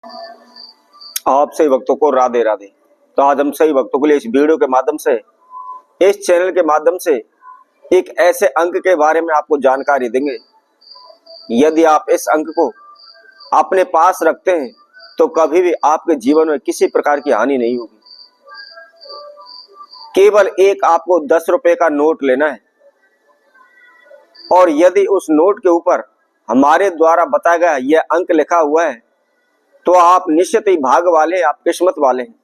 आप सही भक्तों को राधे राधे। तो आज हम सही भक्तों के लिए इस वीडियो के माध्यम से, इस चैनल के माध्यम से एक ऐसे अंक के बारे में आपको जानकारी देंगे। यदि आप इस अंक को अपने पास रखते हैं तो कभी भी आपके जीवन में किसी प्रकार की हानि नहीं होगी। केवल एक आपको 10 रुपए का नोट लेना है और यदि उस नोट के ऊपर हमारे द्वारा बताया गया यह अंक लिखा हुआ है तो आप निश्चित ही भाग वाले, आप किस्मत वाले हैं।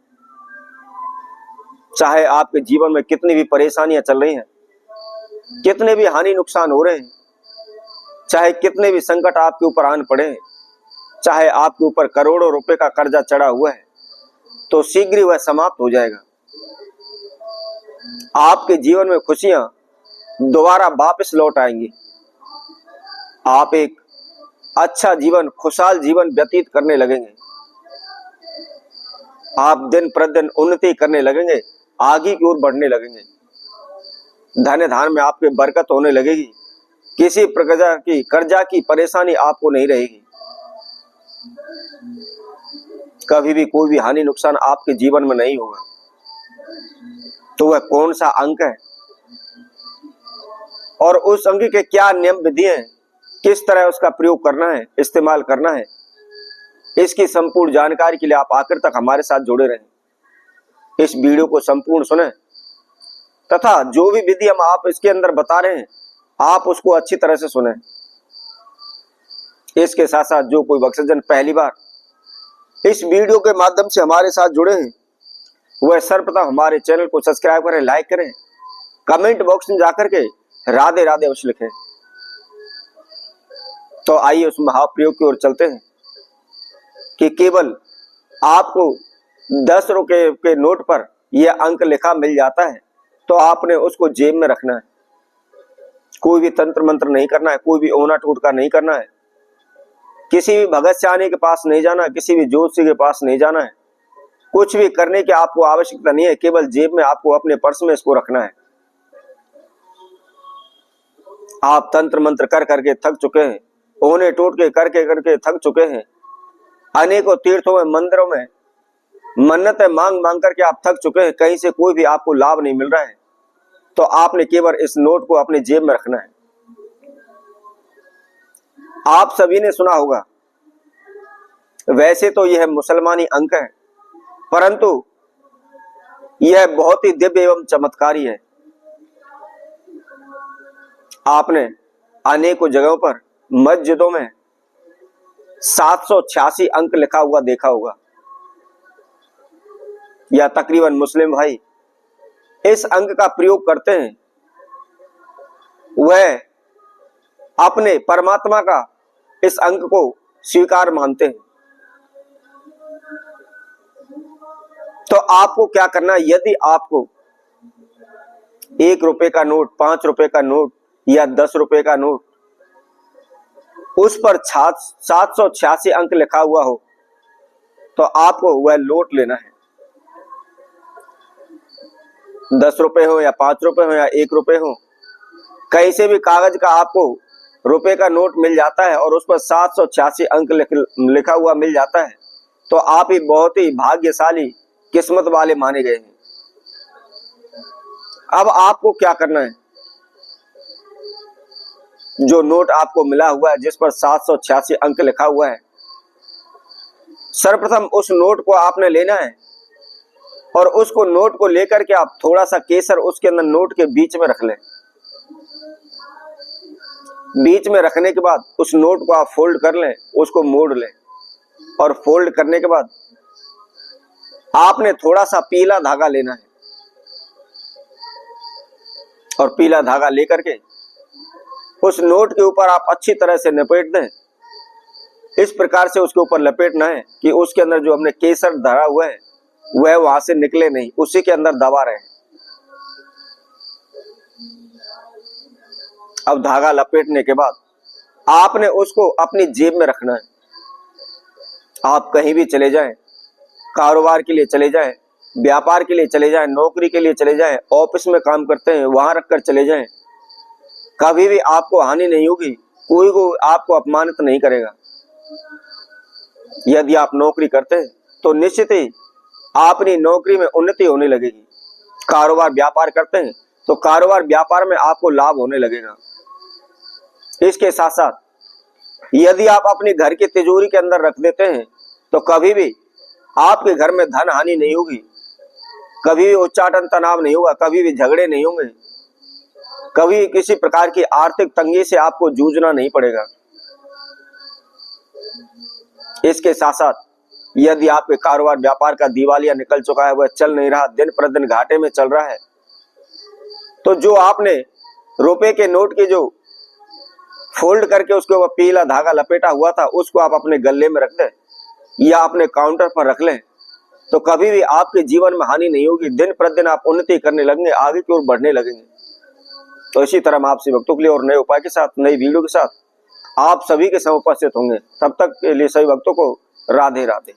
चाहे आपके जीवन में कितनी भी परेशानियां चल रही हैं, कितने भी हानि नुकसान हो रहे हैं, चाहे कितने भी संकट आपके ऊपर आन पड़े, चाहे आपके ऊपर करोड़ों रुपए का कर्जा चढ़ा हुआ है, तो शीघ्र ही वह समाप्त हो जाएगा। आपके जीवन में खुशियां दोबारा वापस लौट आएंगी। आप एक अच्छा जीवन, खुशहाल जीवन व्यतीत करने लगेंगे। आप दिन प्रतिदिन उन्नति करने लगेंगे, आगे की ओर बढ़ने लगेंगे। धन धान में आपके बरकत होने लगेगी। किसी प्रकार की कर्जा की परेशानी आपको नहीं रहेगी। कभी भी कोई भी हानि नुकसान आपके जीवन में नहीं होगा। तो वह कौन सा अंक है और उस अंक के क्या नियम विधि हैं, किस तरह उसका प्रयोग करना है, इस्तेमाल करना है, इसकी संपूर्ण जानकारी के लिए आप आखिर तक हमारे साथ जुड़े रहें। इस वीडियो को संपूर्ण सुने तथा जो भी विधि हम आप इसके अंदर बता रहे हैं आप उसको अच्छी तरह से सुने। इसके साथ साथ जो कोई भक्तजन पहली बार इस वीडियो के माध्यम से हमारे साथ जुड़े हैं वह सर्वप्रथम हमारे चैनल को सब्सक्राइब करें, लाइक करें, कमेंट बॉक्स में जाकर के राधे राधे अवश्य लिखें। तो आइए उस महाप्रयोग की ओर चलते हैं कि केवल आपको 10 रुपए के नोट पर यह अंक लिखा मिल जाता है तो आपने उसको जेब में रखना है। कोई भी तंत्र मंत्र नहीं करना है, कोई भी ओना टोटका नहीं करना है, किसी भी भगत सियाने के पास नहीं जाना है, किसी भी ज्योतिषी के पास नहीं जाना है, कुछ भी करने की आपको आवश्यकता नहीं है। केवल जेब में आपको अपने पर्स में इसको रखना है। आप तंत्र मंत्र कर करके थक चुके हैं, ओने टोटके करके करके थक चुके हैं, अनेकों तीर्थों में, मंदिरों में मन्नतें मांग मांग करके आप थक चुके हैं, कहीं से कोई भी आपको लाभ नहीं मिल रहा है, तो आपने केवल इस नोट को अपने जेब में रखना है। आप सभी ने सुना होगा, वैसे तो यह मुसलमानी अंक है परंतु यह बहुत ही दिव्य एवं चमत्कारी है। आपने अनेकों जगहों पर मस्जिदों में 786 अंक लिखा हुआ देखा होगा, या तकरीबन मुस्लिम भाई इस अंक का प्रयोग करते हैं। वह अपने परमात्मा का इस अंक को स्वीकार मानते हैं। तो आपको क्या करना है, यदि आपको 1 रुपए का नोट, 5 रुपए का नोट या 10 रुपए का नोट उस पर 786 अंक लिखा हुआ हो तो आपको वह नोट लेना है। 10 रुपए हो या 5 रुपए हो या 1 रुपए हो, कहीं से भी कागज का आपको रुपए का नोट मिल जाता है और उस पर 786 अंक लिखा हुआ मिल जाता है तो आप ही बहुत ही भाग्यशाली, किस्मत वाले माने गए हैं। अब आपको क्या करना है, जो नोट आपको मिला हुआ है जिस पर 786 अंक लिखा हुआ है, सर्वप्रथम उस नोट को आपने लेना है और उसको नोट को लेकर के आप थोड़ा सा केसर उसके अंदर नोट के बीच में रख लें। बीच में रखने के बाद उस नोट को आप फोल्ड कर लें, उसको मोड़ लें और फोल्ड करने के बाद आपने थोड़ा सा पीला धागा लेना है और पीला धागा लेकर के उस नोट के ऊपर आप अच्छी तरह से लपेट दें। इस प्रकार से उसके ऊपर लपेटना है कि उसके अंदर जो हमने केसर धरा हुआ है वह वहां से निकले नहीं, उसी के अंदर दबा रहे। अब धागा लपेटने के बाद आपने उसको अपनी जेब में रखना है। आप कहीं भी चले जाएं, कारोबार के लिए चले जाएं, व्यापार के लिए चले जाएं, नौकरी के लिए चले जाएं, ऑफिस में काम करते हैं वहां रखकर चले जाएं, कभी भी आपको हानि नहीं होगी, कोई को आपको अपमानित नहीं करेगा। यदि आप नौकरी करते हैं तो निश्चित ही अपनी नौकरी में उन्नति होने लगेगी। कारोबार व्यापार करते हैं तो कारोबार व्यापार में आपको लाभ होने लगेगा। इसके साथ साथ यदि आप अपने घर की तिजोरी के अंदर रख देते हैं तो कभी भी आपके घर में धन हानि नहीं होगी, कभी भी उच्चाटन तनाव नहीं होगा, कभी भी झगड़े नहीं होंगे, कभी किसी प्रकार की आर्थिक तंगी से आपको जूझना नहीं पड़ेगा। इसके साथ साथ यदि आपके कारोबार व्यापार का दिवालिया निकल चुका है, वह चल नहीं रहा, दिन प्रतिदिन घाटे में चल रहा है, तो जो आपने रुपए के नोट की जो फोल्ड करके उसके ऊपर पीला धागा लपेटा हुआ था, उसको आप अपने गले में रख दें या अपने काउंटर पर रख लें, तो कभी भी आपके जीवन में हानि नहीं होगी। दिन प्रतिदिन आप उन्नति करने लगेंगे, आगे की ओर बढ़ने लगेंगे। तो इसी तरह हम आपसे भक्तों के लिए और नए उपाय के साथ, नई वीडियो के साथ आप सभी के समय उपस्थित होंगे। तब तक के लिए सभी भक्तों को राधे राधे।